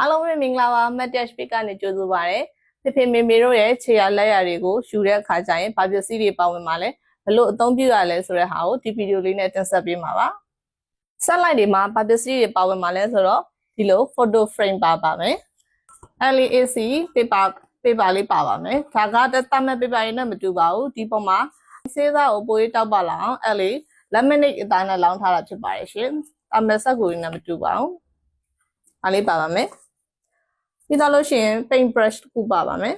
အားလုံးပဲမင်္ဂလာပါမတ်တက်စပီကနေကြိုဆိုပါရစေဖေမေမေတို့ရဲ့ခြေရလက်ရတွေကိုယူတဲ့အခါကျရင်ဘာပစ္စည်းတွေပါဝင်မှာလဲဘလို့အသုံးပြုရလဲဆိုတဲ့ဟာကိုဒီဗီဒီယိုလေးနဲ့တင်ဆက်ပေးမှာပါဆက်လိုက်တွေမှာဘာပစ္စည်းတွေပါဝင်မှာလဲဆိုတော့ဒီလို photo frame ပါပါမယ် LAC paper လေးပါပါမယ်ဒါကတတ်မဲ့ paper တွေနဲ့မတူပါဘူးဒီပုံမှာစေးစားကိုပိုးတောက်ပါလာအောင်laminate အတိုင်းနဲ့လောင်းထားတာဖြစ်ပါတယ်ရှင်အမဆက်ကိုရင်းနဲ့မတူပါဘူးအားလေးပါပါမယ်ပြီးတော့လို့ရှိရင် paint brush တစ်ခုပါပါမယ်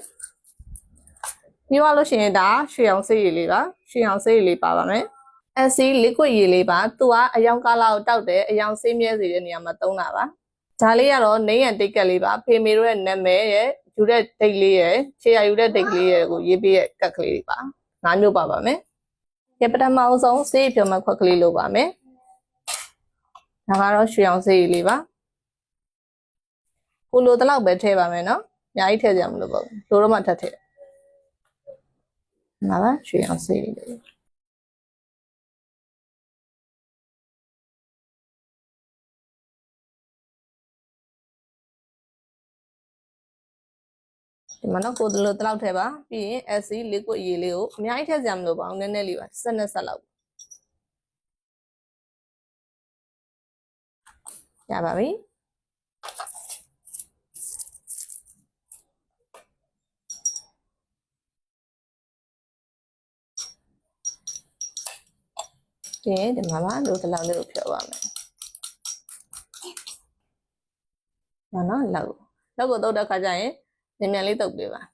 ပြီးတော့လို့ရှိရင်ဒါရွှေအောင်ဆေးရည်လေးပါရွှေအောင်ဆေးရည်လေးပါပါမယ် SC liquid ရည်လေးပါသူကအယောင်ကာလာကိုတောက်တယ်အယောင်ဆေးမြဲစေတဲ့နေရာမှာသုံးတာပါဒါလေးကတော့ name and date ကလေးပါဖေမေတို့ရဲ့နာမည်ရဲ့ယူတဲ့ date လေးရဲ့ခြေရယူတဲ့ date လေးရဲ့ကိုရေးပေးရဲ့ကတ်ကလေးပါ၅မျိုးပါပါမယ်ဒီပထမအောင်ဆုံးဆေးဖြုံမခွက်ကလေးလိုပါမယ်ဒါကတော့ရွှေအောင်ဆေးရည်လေးပါကိုလိုတလောက်ပဲထည့်ပါမယ်နော်အများကြီးထည့်ကြမလို့ပေါ့လိုတော့မှထပ်ထည့်နားပါရွှေအောင်ဆေးလေးဒီမှာတော့ကိုလိုတလောက်ထည့်ပါပြီးရင် SC liquid ရေလေးကိုအများကြီးထည့်ကြမလို့ပါအောင်နည်းနည်းလေးပါ12ဆက်လောက်ရပါပြီဒီမှာပါလိုတလောက်လေးကိုဖြောပါမယ်။နော်လောက်ကိုတုတ်တဲ့ခါကျရင်မြန်လေးတုတ်ပေးပါ။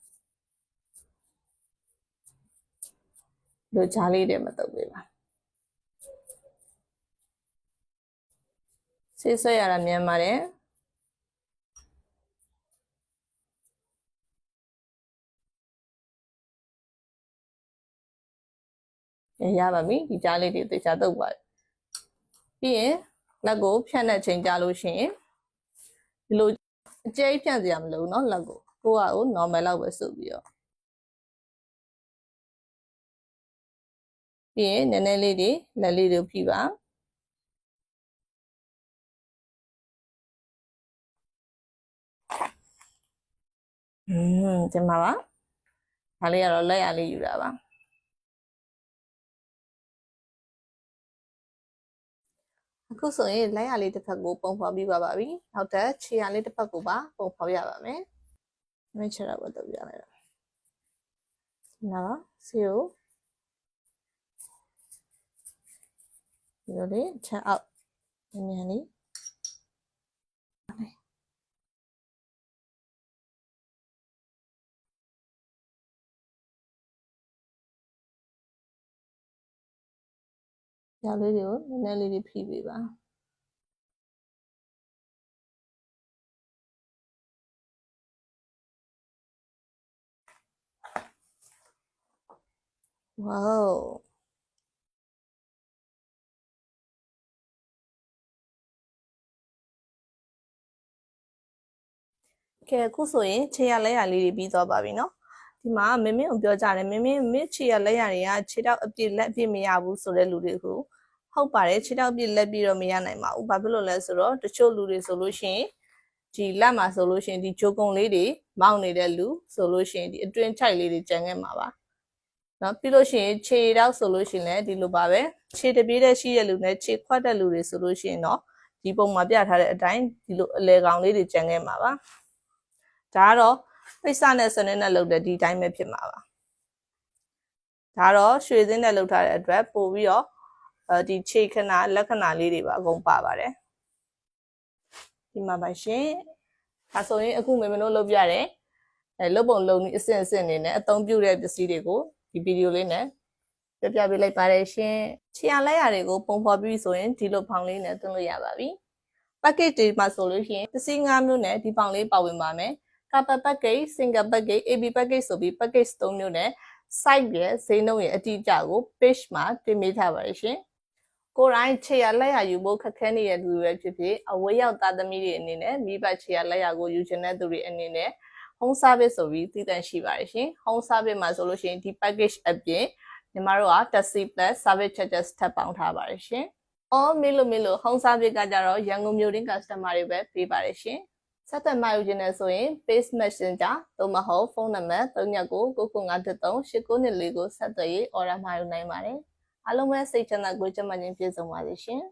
လိုချားလေးတွေမတုတ်ပေးပါ။ဆေးဆွဲရတာမြန်ပါတယ်။ရပါပြီဒီချားလေးတွေသေချာတုတ်ပါပြီးရင်လက်ကိုဖြန့်တဲ့ချိန်ကြာလို့ရှိရင်ဒီလိုအကျဲဖြန့်စရာမလိုဘူးเนาะလက်ကိုnormal လောက်ပဲစုပ်ပြီးတော့ပြီးရင်နည်းနည်းလေးတွေလက်လေးတွေဖိပါဒီမှာပါဒါလေးကတော့လက်ရလေးယူတာပါအခုဆိုရင်လက်ရလေးတစ်ဖက်ကိုပုံဖော်ပြီးပါပြီနောက်ထပ်ခြေရလေးတစ်ဖက်ကိုပါပုံဖော်ရပါမယ်မင်းချရပါတော့ပြလိုက်တော့နော်စီကိုဒီလိုလေးချက်အောက်မြန်လေးရလေးတွေကိုနည်းနည်းလေးတွေဖိပေးပါဝေါကဲအခုဆိုရင်ခြေရလက်ရလေးတွေပြီးသွားပါပြီเนาะဒီမှာမင်းကိုပြောကြတယ်မင်းခြေရလက်ရတွေကခြေထောက်အပြည့်လက်အပြည့်မရဘူးဆိုတဲ့လူတွေကိုဟုတ်ပါတယ်ခြေထောက်ပြည့်လက်ပြီးတော့မရနိုင်ပါဘူးဘာဖြစ်လို့လဲဆိုတော့တချို့လူတွေဆိုလို့ရှိရင်ဒီလက်မှာဆိုလို့ရှိရင်ဒီဂျိုကုံလေးတွေမောင်းနေတဲ့လူဆိုလို့ရှိရင်ဒီအတွင်းထိုက်လေးတွေကျန်ခဲ့မှာပါเนาะပြီးလို့ရှိရင်ခြေထောက်ဆိုလို့ရှိရင်လည်းဒီလိုပါပဲခြေတပြေးတဲ့ရှိတဲ့လူနဲ့ခြေခွက်တဲ့လူတွေဆိုလို့ရှိရင်တော့ဒီပုံမှာပြထားတဲ့အတိုင်းဒီလိုအလဲကောင်လေးတွေကျန်ခဲ့မှာပါဒါကတော့ပိဿနဲ့စနစ်နဲ့လုပ်တဲ့ဒီတိုင်းပဲဖြစ်မှာပါဒါတော့ရွှေစင်းနဲ့လုပ်ထားတဲ့အတွက်ပို့ပြီးတော့ဒီခြေခဏလက္ခဏာလေးတွေပါအကုန်ပါပါတယ်ဒီမှာပါရှင်ဒါဆိုရင်အခုမင်းတို့လုပ်ပြတယ်လုပ်ပုံလုပ်နည်းအဆင့်အနေနဲ့အသုံးပြုတဲ့ပစ္စည်းတွေကိုဒီဗီဒီယိုလေးနဲ့ပြပေးလိုက်ပါတယ်ရှင်ခြေရလက်ရတွေကိုပုံဖော်ပြီးဆိုရင်ဒီလိုဖောင်လေးနဲ့သွင်းလို့ရပါပြီ package တွေမှာဆိုလို့ရှိရင်ပစ္စည်း5မျိုးနဲ့ဒီဖောင်လေးပါဝင်ပါမယ်Couple package, single package, AB package ဆိုပြီး package 3မျိုးနဲ့ site ရဲ့ဈေးနှုန်းရဲ့အတိအကျကို page မှာတင်ပေးထားပါတယ်ရှင်။ကိုယ်တိုင်ခြေရလက်ရယူဖို့ခက်ခဲနေတဲ့သူတွေဖြစ်ဖြစ်အဝေးရောက်သားသမီးတွေအနေနဲ့မိဘခြေရလက်ရကိုယူချင်တဲ့သူတွေအနေနဲ့ home service ဆိုပြီးသိတဲ့ရှိပါတယ်ရှင်။ home service မှာဆိုလို့ရှိရင်ဒီ package အပြင်ညီမတို့က taxi plus service charges ထပ်ပေါင်းထားပါတယ်ရှင်။အော်မေလို့ home service ကကြတော့ရန်ကုန်မြို့တွင်း customer တွေပဲပေးပါတယ်ရှင်။ ဆက်သွယ်မှာယူခြင်းနဲ့ဆိုရင် Face Messenger သို့မဟုတ်ဖုန်းနံပါတ်3999538924ကိုဆက်သွယ်ရေး order မှာယူနိုင်ပါတယ်အားလုံးပဲစိတ်ချမ်းသာကိုယ်ကျန်းမာခြင်းပြည့်စုံပါစေရှင်